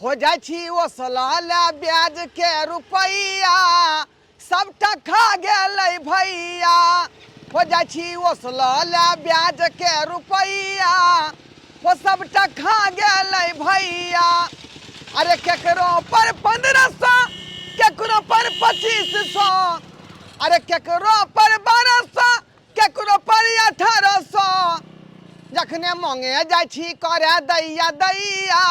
हो जाय छी ओ सलाला ब्याज के रुपैया सबटा खा गेलै भैया। हो जाय छी ओ सलाला ब्याज के रुपैया वो सबटा खा गेलै भैया। अरे केकरो पर 1500 केकरो पर 2500 अरे केकरो पर 1200 केकरो पर 1800 जखने मांगे जाय छी करे दैया दैया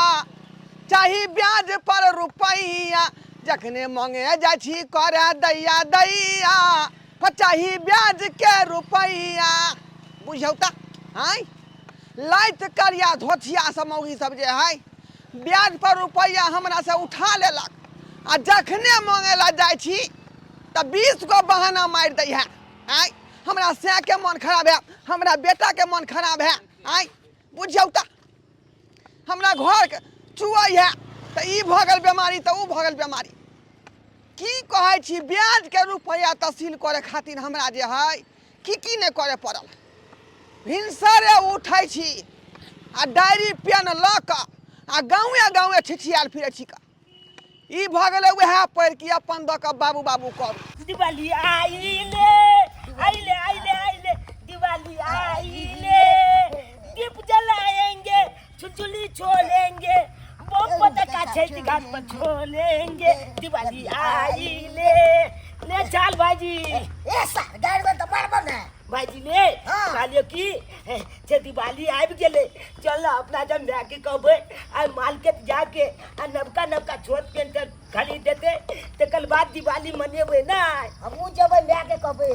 चाही ब्याज पर रुपैया। जखने मांगे जाय छी करे दैया दैया चाही ब्याज के रुपैया। बुझौ त हैं लाइत करिया धोथिया सब मौगी सब जे है ब्याज पर रुपैया हमरा से उठा लेलक आ जखने मांगे ला जाय छी त 20 गो बहाना मार दै है। हैं हमरा से के मन खराब है, हमरा बेटा के मन खराब है। हैं बुझौ त हमरा घर के चुआई है त ई भगल बीमारी त ऊ भगल बीमारी। की कहै छी ब्याज के रुपैया तहसील करे खातिर हमरा जे है की नहीं करे पड़ल। भिनसरे उठै छी आ डायरी पेन ल क आ गाँवे गाँवे छिछियाल फिरे छी का। ई भगले वह पर कि अपन द क बाबू बाबू करू। दिवाली आइले आइले आइले आइले दिवाली आइले दीप जलाएंगे छुलछुली छोलेंगे बम पटाखा छेदी घाट पर छोलेंगे दिवाली आइले ले चल भाईजी ए सर गाड़ी में तो मारबो ना भाईजी ने कहलियो कि जे दिवाली आबि गेले चल अपना जन जाके कहबे आ मार्केट जाके आ नवका नवका छोट पेंट खरीद देते तकर बाद दिवाली मनेबे ना। हमहू जब ले के कहबे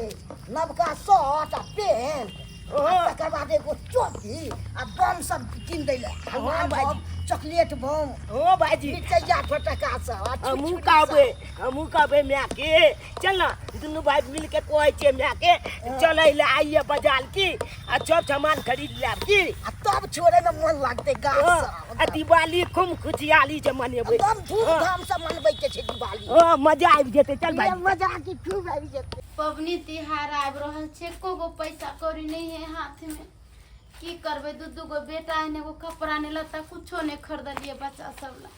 नवका शर्ट आ पेंट तकर बाद एगो चोटी आ बम सब किन दै ले। हां भाईजी चॉकलेट बम हो भाईजी मिठाइया फटका सब हमू कहबे मैं के चल ना दुनू भाई मिल के कहै छे मैं के चलै ले आइए बाजार की आ सब सामान खरीद लेब की आ तब छोड़े में मन लगते गाछ आ दिवाली खूब खुशहाली से मनेबे एकदम धूमधाम से मनबै के छै दिवाली। हां मजा आबि जेते चल भाई मजा की खूब आबि जेते। पबनी तिहार आबि रहल छै एको गो पैसा कौड़ी नहीं है हाथ में। की करबे दू गो बेटा है एगो कपड़ा ने लत्ता कुछो नहीं खरीदलिए बच्चा सब ला।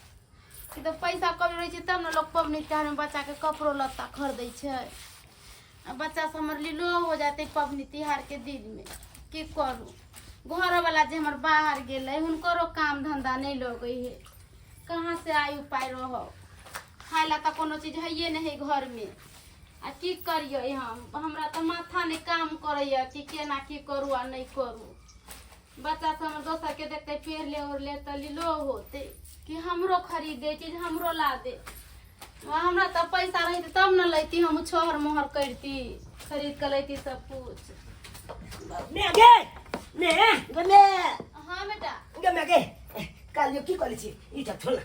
कि तो पैसा कौड़ी रहे तब ना लोग पबनी तिहार में बच्चा के कपड़ो लत्ता खरीदै छै। आ बच्चा सब हमर लीलो हो जाते पबनी तिहार के दिन में। की करू घर वाला जे हमर बाहर गेले हुनकरो काम धंधा नहीं लगे है कहाँ से आयु पाई रहो खाए ला तो कोनो चीज है नहीं है घर में। आ की करिए हम हमरा तो माथा नहीं काम करे कि केना की करू आ नहीं करू। बच्चा सब हमर दोसर के देखते पेड़ ले और ले तो लीलो होते कि हमरो खरीदे चीज हमरो ला दे। हमरा तो पैसा रहती तब न लेती हम छोहर मोहर करती खरीद के लेती सब कुछ। मैं गे ने गने हाँ बेटा गे मैं गे कालियो की करे छी ई सब छोड़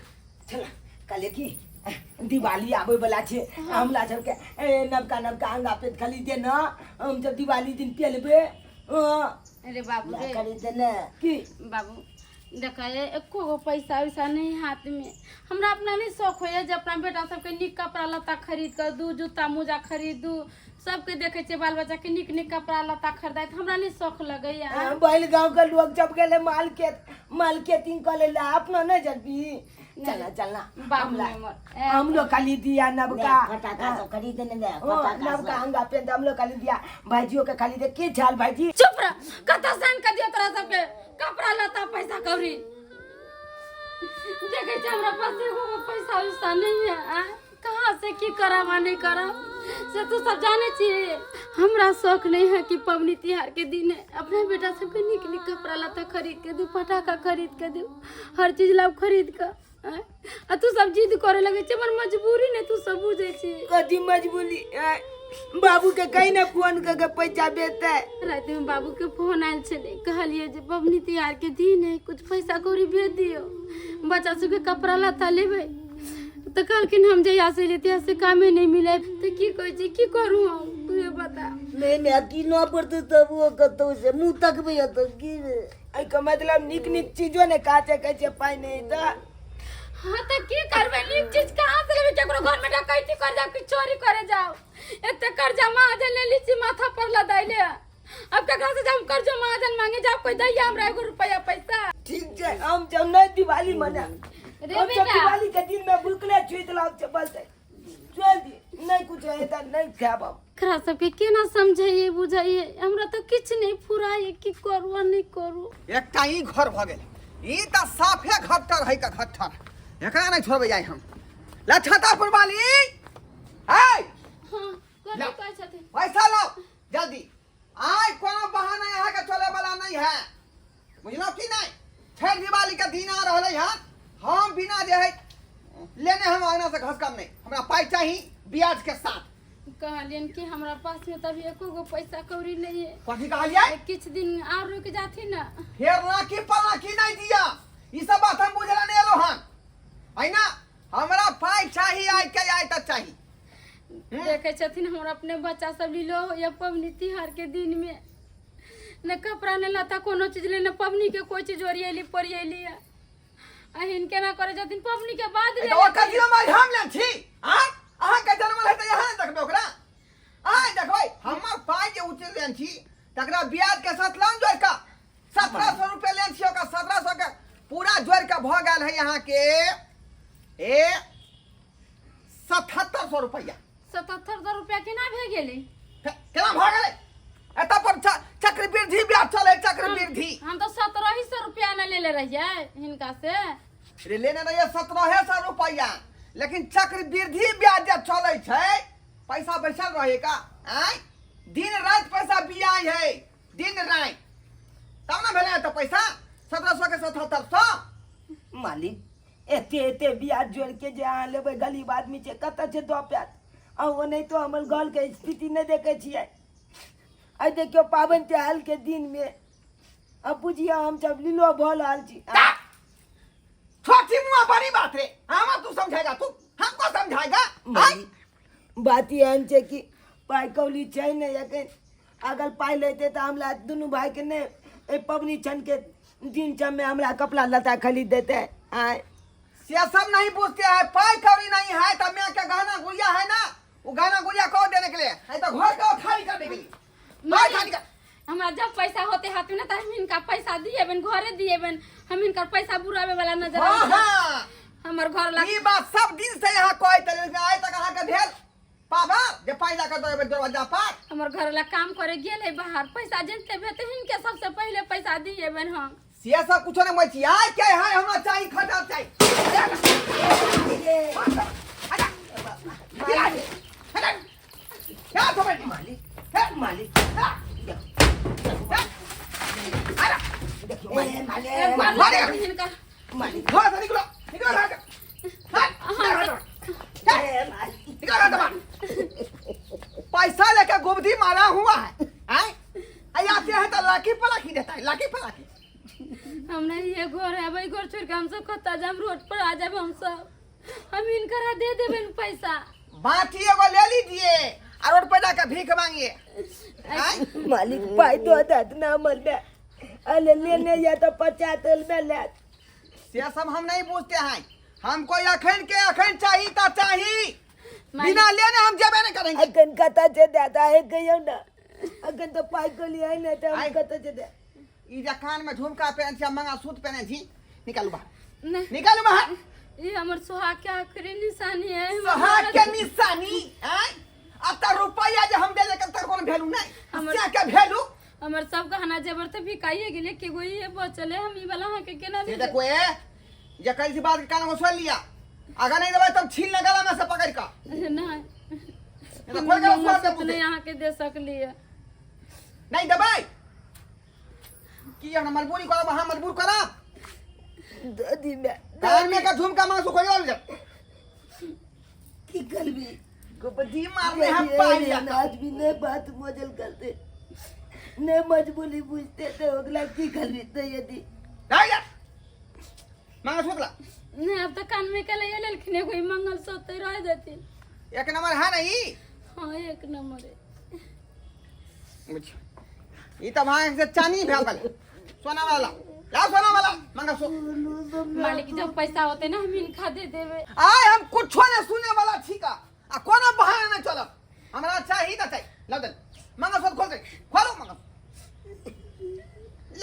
छोड़ कालियो की दिवाली आबे वाला छे हमरा सब के नवका नवका अंगा पे खरीदे ना हम जब दिवाली दिन पेलबे। अरे बाबू रे खरीदे ना की बाबू देखा एको गो पैसा वैसा नहीं हाथ में। हमरा अपना नहीं शौक हो जे अपना बेटा सबके निक कपड़ा लत्ता खरीद कर दू जूता मोजा खरीद दू सबके देखे छे बाल बच्चा के निक निक कपड़ा लत्ता खरीदाय तो हमरा नहीं शौक लगैया। बैल गांव के लोग जब गेले मार्केटिंग करे ला अपना नहीं जल्दी चलना चलना हम लोग खाली दिया नवका फटाका सब खरीदे ने नवका अंगा पे हम लोग खाली दिया भाईजियों के खाली दे के झाल भाईजी चुप रह कता सन कर दिया तोरा सबके कपड़ा लत्ता पैसा कौड़ी देखे छे हमरा पास एगो पैसा वैसा नहीं है। कहाँ से की करब नहीं करब से तू सब जाने छी। हमरा शौक नहीं है कि पबनी तिहार के दिन है अपने बेटा सबके निक निक कपड़ा लत्ता खरीद के दू पटाखा खरीद के दू हर चीज लाभ खरीद के आ तू सब जिद करे लगे छे हमर मजबूरी ने तू सब बुझे छी। कदी मजबूरी बाबू के कहीं ना फोन करके पैसा देते रात में बाबू के फोन आयल छे कहलिए जे पबनी तिहार के दिन है कुछ पैसा कौड़ी भेज दियो बच्चा सबके कपड़ा लत्ता लेबे तो कहलखिन हम जहिया से लेते से कामे नहीं मिले तो की कहै छी की करू हम तू ये बता। मैंने की न पड़ते तब वो कतो से मुंह तक भी तो की आई का मतलब निक निक चीजों ने काचे कैसे पाई नहीं तो हाँ तो की करबे निक चीज कहाँ से लेबे केकरो घर में डकैती कर जाओ कि चोरी करे जाओ एते कर्जा महाजन ले लीची माथा पर लदाइले अब केकरा से हम कर्जा महाजन मांगे जाओ कोई दैया हमरा 1 रुपया पैसा। ठीक है हम जब नहीं दिवाली मना रे हम बेटा। सब दिवाली के दिन में भूखले छुइत लाग चलते चल दी नहीं कुछ है त नहीं खाब हम एकरा सबके केना समझाइए बुझाइए हमरा तो किछ नहीं फुराइए की करू आ नहीं करू। एकटा ई घर भ गेल ई त साफे घट्टर है का घट्टर एकरा नहीं छोड़बे जाय हम ला छतरपुर वाली हाय हां ला। कथि कहै छथिन पैसा लो जल्दी आय कोनो बहाना यहाँ के चले वाला नहीं है बुझलो कि नहीं छठ दिवाली के दिन आ रहले है हम बिना जे है लेने हम आना से घस कम नहीं हमरा पाई चाहिए ब्याज के साथ कहलियन कि हमरा पास में तभी एको गो पैसा कौड़ी नहीं है कथी कहलिए किछ दिन और रुक जाती ना फेर लाकी पलाकी नहीं दिया ई सब बात हम बुझला नहीं एलो हन है ना हमरा पाई चाहिए आय के आय तक चाहिए देखे छथिन हमरा अपने बच्चा सब लीलो हो या पबनी तिहार के दिन में न कपड़ा न लता कोनो चीज ले न पबनी के कोई चीज ओरियली परियली अहिन केना करे छथिन पबनी के बाद ले तो ओकर जिम्मा हम ले छी हां अहाँ के जन्म है त यहाँ देखबे ओकरा आय देखबै हमर पाई जे उचल लेन छी तकरा ब्याज के साथ लोन जोड़ का 1700 रुपया लेन छी ओकर 1700 के पूरा जोड़ के भ गेल है यहाँ के ए 7700 रुपया 77 रुपया केना भे गेली केना भ गेलै एत पर चक्रवृद्धि ब्याज चले चक्रवृद्धि हम तो 1700 रुपया न लेले रहिए हिनका से रे लेने रहिए 1700 रुपया लेकिन चक्रवृद्धि ब्याज जब चले छै पैसा बैसल रहे का आय दिन रात पैसा बियाज है दिन रात तब ना भेले तो पैसा 1700 के 7700 मालिक एते एते ब्याज जोड़ के जे अहाँ लेबै गरीब आदमी छै कतऽ छै दो प्याज आ वो नहीं तो हमर घर के स्थिति नहीं देखे छियै आई देखियो पाबन त्योहार के दिन में अब बुझिया हम सब लीलो भल हाल छी छोटी मुआ बड़ी बात रे हम तू समझेगा तू हमको समझाएगा आय बात एहन छै कि पाई कौली छै नहीं एखन अगर पाई लेते तो हमरा दुनू भाई के ने ए पबनी छन के दिन सब में हमरा कपड़ा लता खरीद देते आय ये सब नहीं पूछते हैं पाई कौड़ी नहीं है तो मैं क्या गहना गुड़िया है ना वो गहना गुड़िया को देने के लिए है तो घर को खाली करने के लिए पाई खाली कर हमरा जब पैसा होते हाथ में ना त हम इनका पैसा दिए बन घरे दिए बन हम इनका पैसा बुरावे वाला नजर हाँ हमर घर ला ये बात सब दिन से यहाँ कोई तरीके आए तक अहाँ के भेल पाबा जे पाई ला कर दो दरवाजा पर हमर घर ला काम करे गेल है बाहर पैसा जनते भेते हिनके सबसे पहले पैसा दिए बन हम सिया सब कुछ नहीं मची आय क्या है हमरा चाहिए खटा चाहिए क्या समझ मालिक मालिक देखियो मालिक हिनका मालिक घर से निकलो निकलो घर से निकलो पैसा लेके गुबदी मारा हुआ है आय आते हैं तो लाठी पलाखी देता है लाठी पलाखी हमरा ये घर है भाई घर छोड़ के हम सब खत्ता जाम रोड पर आ जाब हम सब हम इनकरा दे देबे पैसा बाटी एगो ले लीजिए और रोड पे जाकर भीख मांगिए मालिक पाई तो दत ना मल में अले लेने या तो 50 में ले ये सब हम नहीं पूछते हैं हमको अखन के अखन चाहिए ता चाहिए बिना लेने हम जेबे नहीं करेंगे अगन कता से देता है गयो ना अगन तो पाई को लिया है ना तो हम कता से दे ई जे कान में झुमका पहन छी मंगा सूट पहने छी निकालू बाहर नहीं निकालू बाहर ये हमर सुहाग के आखिरी निशानी है सुहाग के निशानी हैं अब त रुपया जे हम दे दे कर कोन वैल्यू नहीं क्या क्या वैल्यू हमर सब गहना जेवर त बिकाइए गेले के गो ये बचले हम ई वाला के केना ये दे देखो ए जे कल सी बात के कान में सुन लिया अगर नहीं देबे तब छीन ले गला में से पकड़ का नहीं ये तो खोल के स्वाद दे नहीं यहाँ के दे सकलिए नहीं देबे की हम मजबूरी करो हम मजबूर करा दादी में कान में का झुमका मांग सु खोल ले की कलबी को बदी मारने हम पाई जाता आज भी ने बात मजल करते ने मजबूरी बुझते तो अगला की खरीदते यदि राजा मांग सुतला नहीं अब तो कान में के ले लेलखिन कोई मंगल सोते रह जाती एक नंबर है नहीं हां एक नंबर है ये तो वहां से चांदी भेल वाले सोना वाला लाओ सोना वाला मंगा सो मालिक जब पैसा होते ना हम इनका दे देवे आय हम कुछ ने सुने वाला ठीका आ कोनो बहाना नहीं चलो हमरा चाहिए त चाहिए लो दे मंगा सो खोल दे खोलो मंगा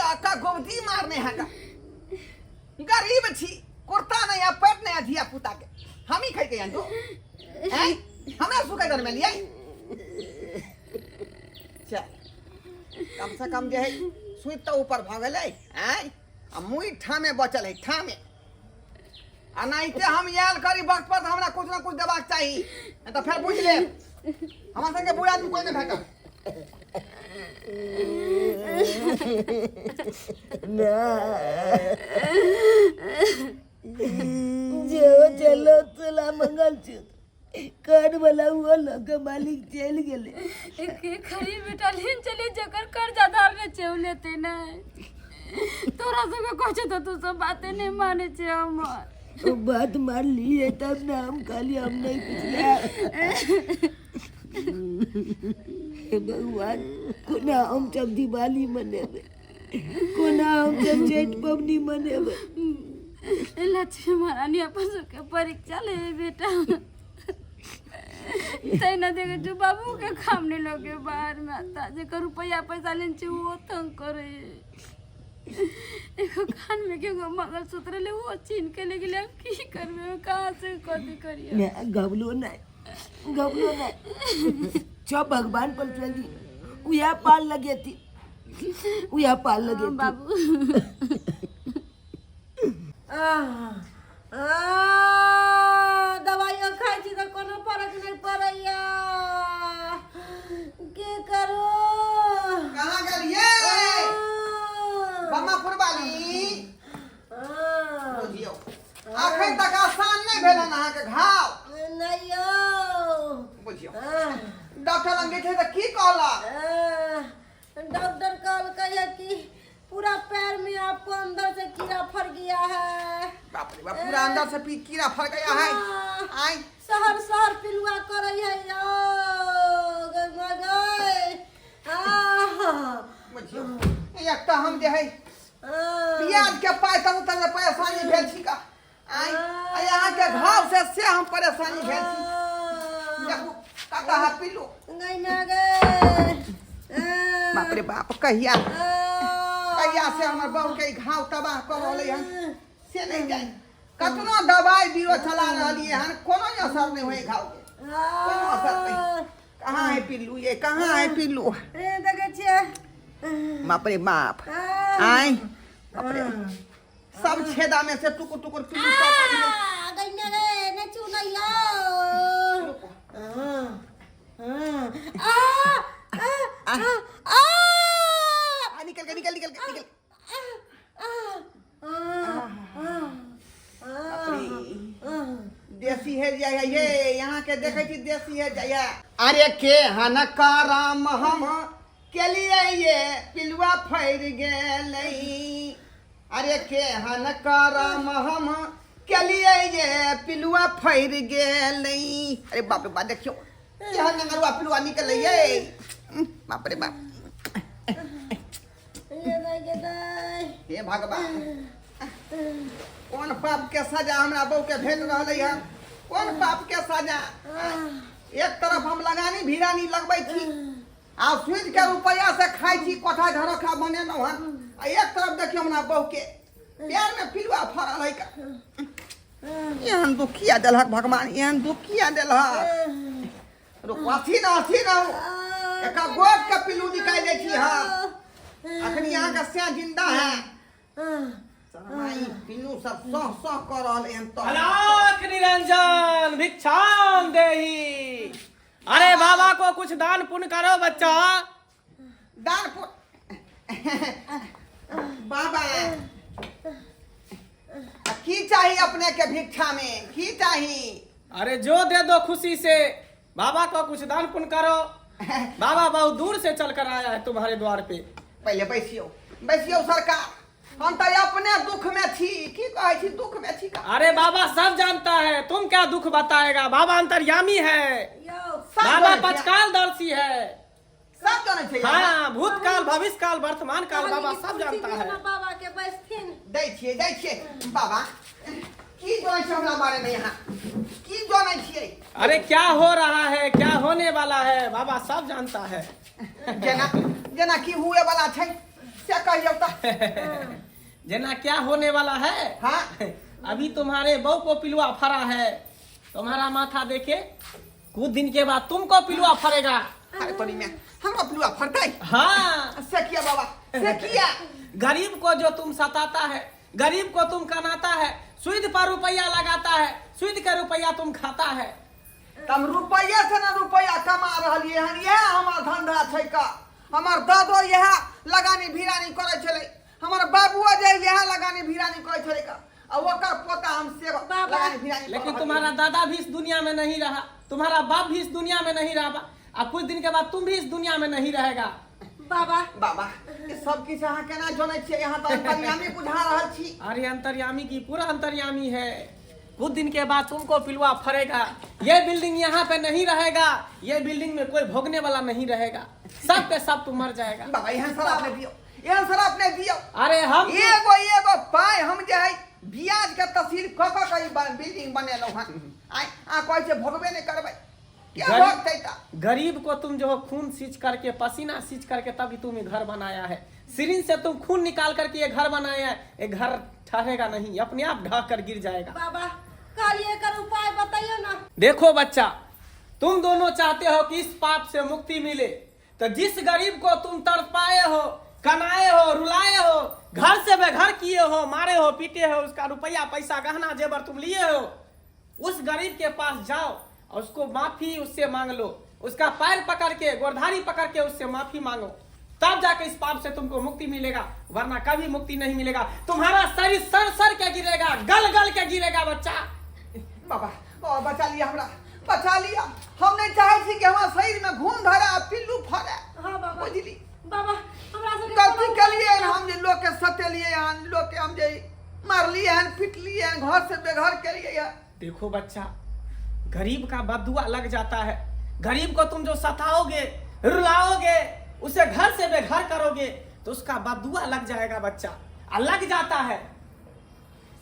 लाका गोदी मारने है का गरीब छी कुर्ता नहीं है पैंट धिया पुता के हम ही खाई के तो हैं हमरा सुके घर में लिया चल कम से कम जे है सुई तो ऊपर भागल है हैं आ मुई ठामे बचल है ठामे आ नहीं ते हम याल करी वक्त पर हमरा कुछ ना कुछ देबाक चाहिए तो फिर बुझ ले हमरा संगे बुढ़ा आदमी कोई नहीं भेटल जो चलो तुला मंगलसूत्र कान वाला हुआ लगा मालिक चल गेले के खरी बेटा लेन चले जकर कर्जा धार में चेव लेते ना तोरा संगे कहछे तो तू सब बातें नहीं माने छे हमर वो बात मान ली है तब ना हम खाली हम नहीं पिछला भगवान कोना हम सब दिवाली मनेबे कोना हम सब छठ पवनी मनेबे लक्ष्मी महारानी अपन के परीक्षा ले बेटा तै ना देखे जो बाबू के काम नहीं लगे बाहर में आता जेकर रुपया पैसा लेन छे वो तंग करे एको कान में के मंगलसूत्र ले वो छीन के ले गेले की करबे कहां से कथी करिए ना गबलो नहीं जो भगवान पर चली उया पाल लगे थी बाबू दवाइयाँ खाई छी तो कोनो फर्क नहीं पड़ैया के करो कहां गेलिए बम्मापुर वाली बुझियो अखन तक आसान नहीं भेल अहाँ के घाव नहीं यो बुझियो डॉक्टर लंग गए थे तो की कहला डॉक्टर कहल कहिए कि पूरा पैर में आपको अंदर से कीड़ा फर गया है बाप रे बाप पूरा अंदर से कीड़ा फर गया है आई शहर पिलुआ करे है यो गंगा गए बुझियो एक तो हम जे है प्याज के पाय तब तक परेशानी भेल छी का आई यहाँ के घाव से हम परेशानी भेल छी देखो काका हा पिलु गई ना गए बाप रे बाप कहिया से हमर बहू के घाव तबाह कर रहले हन से नहीं जाए कतनो दवाई बीरो चला रहलिए हन कोनो असर नहीं होई घाव के कोनो असर नहीं कहां है पिल्लू ये कहां है पिल्लू देखे छिए बाप रे बाप आई बाप रे सब छेदा में से टुकुर टुकुर पिल्लू सब गई ना गए न चुनैया निकल देसी है जाया ये यहाँ के देखे छी देसी है जाया अरे के हनकाराम हम के लिए ये पिलुआ फैर गेलै अरे के हनकाराम हम के लिए ये पिलुआ फैर गेलै अरे बाप रे बाप देखियो यहाँ नंगरुआ पिलुआ निकल ये बाप रे बाप हे भगवान कौन पाप के सजा हमरा बहू के भेट रहले है कौन पाप के सजा एक तरफ हम लगानी भिरानी लगबै छी आ सूझ के रुपया से खाई छी कोठा झरोखा बनेलौ हन आ एक तरफ देखियो हमरा बहू के पैर में पिलुआ फरल है का एहन दुखिया देलहक भगवान एहन दुखिया देलहक रुकवाथी ना एक गोट के पिलू निकाल दै छी हां अखनी यहाँ का से जिंदा है समाई पिलू सब सह कर रहले हैं तो अलख निरंजन भिक्षाम देही अरे बाबा को कुछ दान पुण्य करो बच्चा दान बाबा की चाहिए अपने के भिक्षा में की चाहिए अरे जो दे दो खुशी से बाबा को कुछ दान पुण्य करो बाबा बहुत दूर से चल कर आया है तुम्हारे द्वार पे पहले बैसियो सरकार हम तो अपने दुख में थी की कहे छी दुख में थी का अरे बाबा सब जानता है तुम क्या दुख बताएगा बाबा अंतर्यामी है बाबा पचकालदर्शी है सब जाने छै हाँ भूतकाल भविष्य काल वर्तमान काल बाबा सब जानता है बाबा के बैठथिन दै छियै बाबा की जाने छै हमरा बारे में यहाँ की जाने छियै अरे क्या हो रहा है क्या होने वाला है बाबा सब जानता है जना की हुए वाला छै से कहियो त जना क्या होने वाला है हाँ अभी तुम्हारे बहू को पिलुआ फरा है, तुम्हारा माथा देखे कुछ दिन के बाद तुमको पिलुआ फरेगा। अरे तोरी में हम पिलुआ फरता है। हाँ, से किया बाबा, से किया। गरीब को जो तुम सताता है, गरीब को तुम कनाता है, सूद पर रुपया लगाता है, सूद का रुपया तुम खाता है। तम रुपया से ना रुपया कमा रहलिए हन, यह हमार धंधा छै का। हमार दादो यह लगानी भिरानी करे छले, हमार बाबुआ जे यह लगानी भिरानी करे छले का, और ओकर पोता हमसे लगानी भिरानी। लेकिन तुम्हारा दादा भी इस दुनिया में नहीं रहा, तुम्हारा बाप भी इस दुनिया में नहीं रहा, और कुछ दिन के बाद तुम भी इस दुनिया में नहीं रहेगा। बाबा बाबा ये सब किछ अहाँ केना जानै छियै? यहाँ तो अंतर्यामी बुझा रहल छी। अरे अंतर्यामी की पूरा अंतर्यामी है। कुछ दिन के बाद तुमको पिलुआ फरेगा, ये बिल्डिंग यहाँ पे नहीं रहेगा, ये बिल्डिंग में कोई भोगने वाला नहीं रहेगा, सब पे सब तुम मर जाएगा। बाबा यहाँ शराब ने दियो, यहाँ शराब ने दियो। अरे हम एगो पाई हम जे है ब्याज के तहसील क के बिल्डिंग बनेलो हन, आ कोई से भोगबे नहीं करबै, क्या भोगतै ता? गरीब को तुम जो खून सींच करके, पसीना सींच करके तभी तुम ये घर बनाया है। सिरिंज से तुम खून निकाल करके ये घर बनाया है, ये घर ठहरेगा नहीं, अपने आप ढह कर गिर जाएगा। बाबा कालिए कर उपाय बताइए ना। देखो बच्चा, तुम दोनों चाहते हो कि इस पाप से मुक्ति मिले, तो जिस गरीब को तुम तड़पाए हो, कनाए हो, रुलाए हो, घर से बेघर किए हो, मारे हो, पीटे हो, उसका रुपया पैसा गहना जेवर तुम लिए हो, उस गरीब के पास जाओ और उसको माफी उससे मांग लो, उसका पैर पकड़ के, गोरधारी पकड़ के उससे माफी मांगो, तब जाके इस पाप से तुमको मुक्ति मिलेगा, वरना कभी मुक्ति नहीं मिलेगा। तुम्हारा शरीर सर सर के गिरेगा, गल गल के गिरेगा बच्चा। बाबा ओ बचा लिया, हमरा बचा लिया। हम नहीं चाहे छी कि हमारा शरीर में घून धरा, पिल्लू फरे। हाँ बाबा, बुझली बाबा हमरा से गलती के लिए हम जे लोग के सतेलिए हन, लोग के हम जे मारलिए हन, पिटलिए हन, घर से बेघर के लिए हन। देखो बच्चा, गरीब का बदुआ लग जाता है। गरीब को तुम जो सताओगे, रुलाओगे, उसे घर से बेघर करोगे, तो उसका बदुआ लग जाएगा बच्चा, और लग जाता है।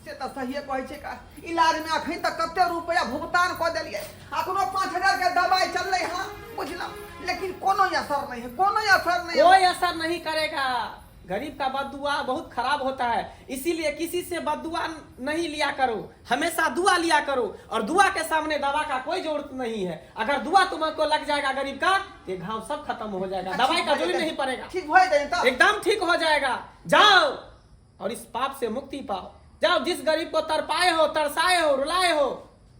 से तो सही कहै छै का। इलाज में अखन तक कते रुपया भुगतान क देलिए, अखनो 5000 के दवाई चलले हां, बुझलौ, लेकिन कोनो असर नहीं है, कोनो असर नहीं है। कोई असर नहीं करेगा। गरीब का बदुआ बहुत खराब होता है, इसीलिए किसी से बदुआ नहीं लिया करो, हमेशा दुआ लिया करो, और दुआ के सामने दवा का कोई जरूरत नहीं है। अगर दुआ तुमको लग जाएगा गरीब का, ये घाव सब खत्म हो जाएगा, दवाई का जरूरत नहीं पड़ेगा, ठीक हो जाए तो एकदम ठीक हो जाएगा। जाओ और इस पाप से मुक्ति पाओ। जाओ, जिस गरीब को तरपाए हो, तरसाए हो, रुलाए हो,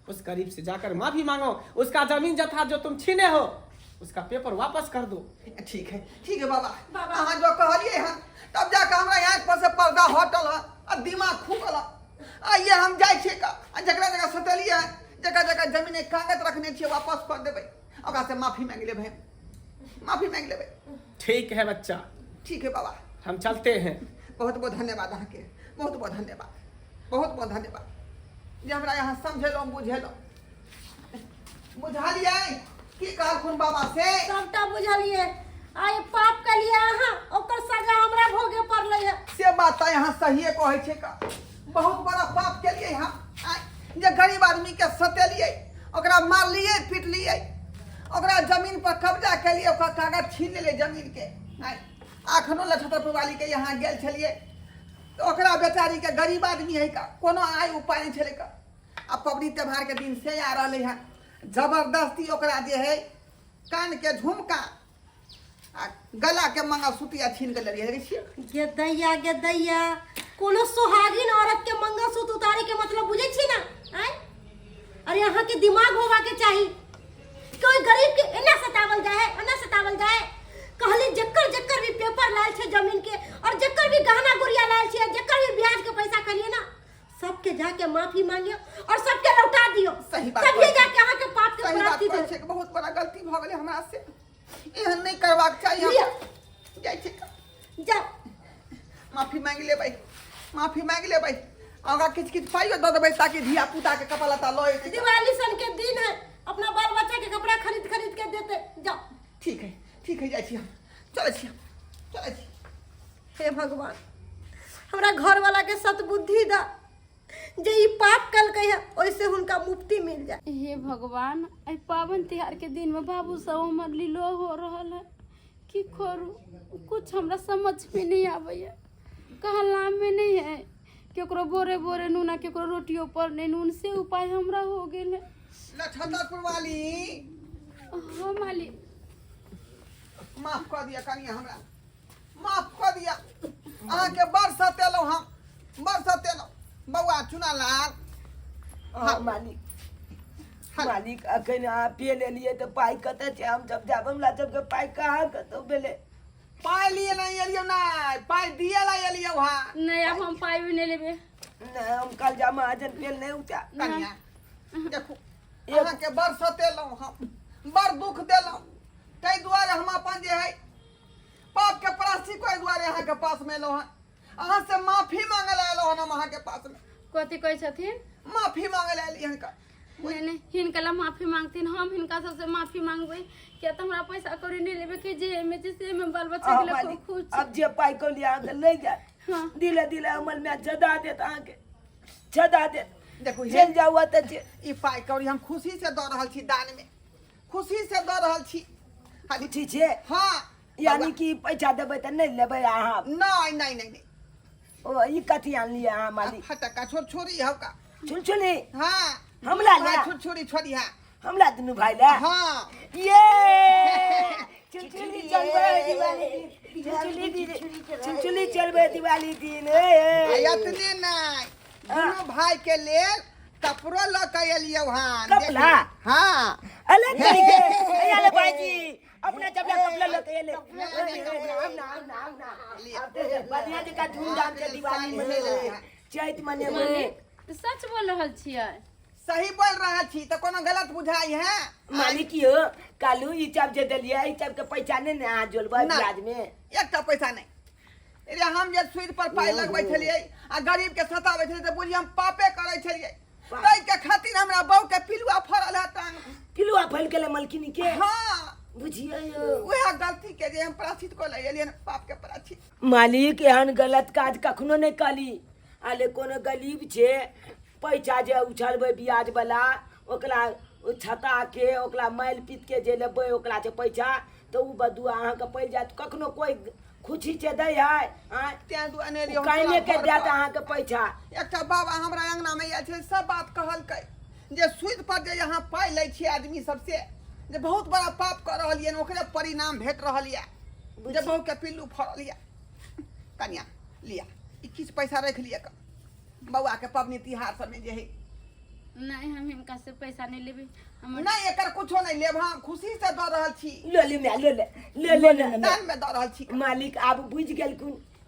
उस गरीब से जाकर माफी मांगो, उसका जमीन जथा जो तुम छीने हो, उसका पेपर वापस कर दो। ठीक है बाबा, अहाँ जो कहलिए हन, तब जाकर हमरा यहाँ पर से पर्दा हटल है, अब दिमाग खुलल है। आइए हम जाय छे का, जकरा जगह सतेलिए है, जगह जगह जमीन कागज रखने छे, वापस कर देबै, ओकरा से माफी मांग लेबै, माफी मांग लेबै। ठीक है बच्चा, ठीक है बाबा, हम चलते हैं। बहुत बहुत धन्यवाद अहाँ के, बहुत बहुत धन्यवाद, बहुत बहुत धन्यवाद जे हमरा यहाँ समझेलहुँ, बुझेलहुँ। बुझलियै की कहलखुन बाबा से? सबटा बुझलिए। आइ पाप के लिए अहाँ ओकर सजा हमरा भोगे पड़लै है। से बात तो यहाँ सहिए कहै छै का। बहुत बड़ा पाप के लिए हम जे गरीब आदमी के सतेलिए, ओकरा मारलिए, पीटलिए, ओकरा जमीन पर कब्जा केलिए, ओकर कागज छीन लेलिए जमीन के। अखनो लछतर वाली के यहाँ गेल छलिए, तो ओकरा बेचारी के गरीब आदमी है का, कोनो आय उपाय नहीं छले का। अब पबनी त्योहार के दिन से आ रहे हैं, जबरदस्ती ओकरा जे है कान के झुमका आ गला के मंगलसूत्र छीन के लेलिए। गे दैया, कोनो सुहागिन औरत के मंगलसूत्र उतारे के मतलब बुझे छी ना? आय अरे यहाँ के दिमाग होवा के चाहिए। कोई गरीब के एना सतावल जाए, एना सतावल जाए। कहली जक्कर भी पेपर लाल छे जमीन के, और जक्कर भी गहना गुड़िया लाल छे, जक्कर भी ब्याज के पैसा करिए ना, सबके जाके माफी मांगियो और सबके लौटा दियो। सही बात, तभी जाके अहाँ के पाप के सही बात प्राप्ति कहै छै कि बहुत बड़ा गलती भ गेलै हमरा से, एहन नहीं करबाक चाहिए। जाय छै जाओ माफी मांग लेबै, माफी मांग लेबै, आगा किछ पाइयो दऽ देबै ताकि धिया पुता के कपड़ा लत्ता लऽ एतै। दिवाली सन के दिन है, अपना बाल बच्चा के कपड़ा खरीद के देते जाओ। ठीक है जाय छी हम, चलै छी। हे भगवान, हमरा घर वाला के सतबुद्धि दा, जे ई पाप कलकै है ओइसे हुनका मुक्ति मिल जाए। हे भगवान, आई पावन त्योहार के दिन में बाबू सब हमर लीलो हो रहल है, की करू कुछ हमरा समझ में नहीं आवे है, कहला में नहीं है केकरो बोरे बोरे नून आ केकरो रोटियों पर नहीं नून से उपाय हमरा हो गेल है। छतरपुर वाली हाँ मालिक माफ कर दिया कनिया हमरा, माफ कर दिया। अहाँ के बड़ सतेलहुँ हम, बड़ सतेलहुँ बउआ चुना लाल। हाँ मालिक, मालिक अखन अहाँ पे ले लिए तो पाई कते छै? हम जब जाब हमरा सबके पाई कहाँ कतौ भेले? पाइ लिए नहीं एलियो, नहीं पाइ दिए ला एलियो। हाँ नहीं अब हम पाई भी नहीं लेबे। नहीं हम कल जा महाजन पेल नहीं उठा। कनिया देखो अहाँ के बड़ सतेलहुँ हम, बड़ दुख देलहुँ, ताहि दुआरे हम अपन जे है पाप के प्रायश्चित कोई दुआरे अहाँ के पास में एलहुँ हँ। अहाँ से माफी मांगे ला एलहुँ हन हम अहाँ के पास में। कथी कहै छथिन? माफी मांगे ला एलियै हन का। नहीं नहीं हिनका ला माफी मांगथिन, हम हिनका सबसे माफी मांगबै। क्या तो हमरा पैसा कौड़ी नहीं लेबे के जे में जिससे में बाल बच्चा के लिए खुश। अब जे पाई को लिया तो ले जा। हाँ। दिले दिले अमल में जदा देत आके, जदा देत। देखो जेल जाऊ त जे ई पाइ कौड़ी हम खुशी से दऽ रहल छी, दान में खुशी से दऽ रहल छी। खाली ठीक छै। हाँ यानी कि पैसा देबै त नहीं लेबै अहाँ? नहीं नहीं नहीं नहीं। ओ ई कथी आन लिया अहाँ मालिक? फटका छोड़ छोड़ी हौ का। छुलछुली हाँ हमला ले छोड़ छोड़ी छोड़ी। हाँ हमला दुनु भाई ले। हाँ ये छुलछुली चलबे दिवाली दिन, छुलछुली दिन, छुलछुली चलबे दिवाली दिन। एतने नहीं दोनों भाई के लेल कपड़ो ल के एलियो हन। कपड़ा? हाँ अलग तरीके अयाले भाईजी अपना चपला कपड़ा लेके एले। नाम बढ़िया जका धूमधाम से दिवाली मनेले, चैत मनेले। तो सच बोल रहल छियै? सही बोल रहा छी तो कोनो गलत बुझाई है? मालिक यो कालू ई चाप जे देलिए ई चाप के पैसा नहीं ने आ जोलबे ब्याज में? एकटा पैसा नहीं। अरे हम जे सूद पर पाई लगबै छलिए आ गरीब के सताबै छलिए त बुझिए हम पापे करै छलिए। तै के खातिर हमरा बहू के पिलुआ फरल है टांग। पिलुआ फैल के ले मलकिनी के? हाँ बुझिए वह गलती के जे हम प्रायश्चित को ले एलियन, पाप के प्रायश्चित। मालिक एहन गलत काज कखनो नहीं कली। आले कोनो गरीब छे पैसा जे उछलबै ब्याज वाला ओकरा छता के ओकरा माइल पीट के जे लेबै ओकरा से पैसा तो उ बदुआ अहाँ के पड़ जात। कखनो कोई खुशी से दै है तें दुआरे एलियो काहे के देत अहाँ के पैसा? एकटा बाबा हमरा अंगना में आयल छै, सब बात कहलकै जे सूद पर जे यहाँ पाई लै छी आदमी सबसे जे बहुत बड़ा पाप कर रहल ये, ओकरे परिणाम भेट रहल ये जे बहू के पिल्लू फरल ये। कन्या लिया ई किछ पैसा रख लिया का बउआ के पबनी तिहार सब में जे है। नहीं हम हिनका से पैसा नहीं लेबे। हम नहीं एकर कुछो नहीं लेब, हम खुशी से दऽ रहल छी, ले ले ले ले ले ले दान में दऽ रहल छी। मालिक आब बुझ गेल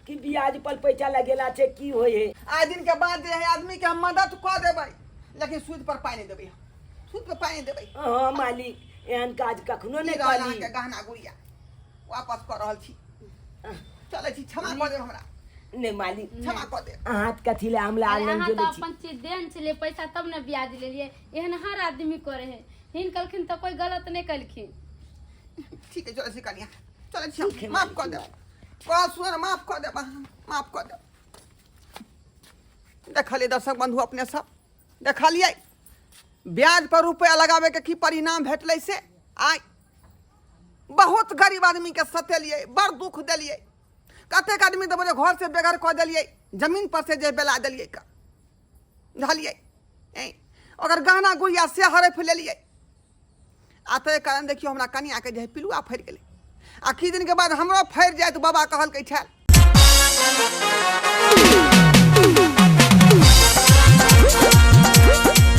कि ब्याज पर पैसा लगेला छै की होय है। आज दिन के बाद जे है आदमी के हम मदद कऽ देबै लेकिन सूद पर पाई नहीं देबै, सूद पर पाई नहीं देबै। हां मालिक एहन काज कखनो नहीं करी। के गहना गुड़िया वापस कऽ रहल छी, चलै छी, क्षमा कऽ देब हमरा। नहीं मालिक क्षमा कऽ दे। हाथ कथी ले हमला आनंद अहाँ तो गेले छी? अपन चीज देन छले पैसा तब ने ब्याज ले लिए। एहन हर आदमी करे है। हिन कलखिन तो कोई गलत नहीं कलखिन। ठीक है चलो छी कनिया, चलो छी, माफ कर दे, कह सुन माफ कर दे, माफ कर दे। देखलिए दर्शक बंधु अपने सब देखलिए ब्याज पर रुपया लगावे के की परिणाम भेटले से। आइ बहुत गरीब आदमी के सतेलिए, बड़ दुख देलिए। कतेक आदमी तो बोले घर से बेघर कऽ देलिए, जमीन पर से जे बेला देलिए का धलिए अगर गहना गुड़िया से हड़प लेलिए। आ तय कारण देखियो हमरा कनिया के जे पिलुआ फरि गेलै आ कि दिन के बाद हमरो फरि जाए तो बाबा कहलकै छल।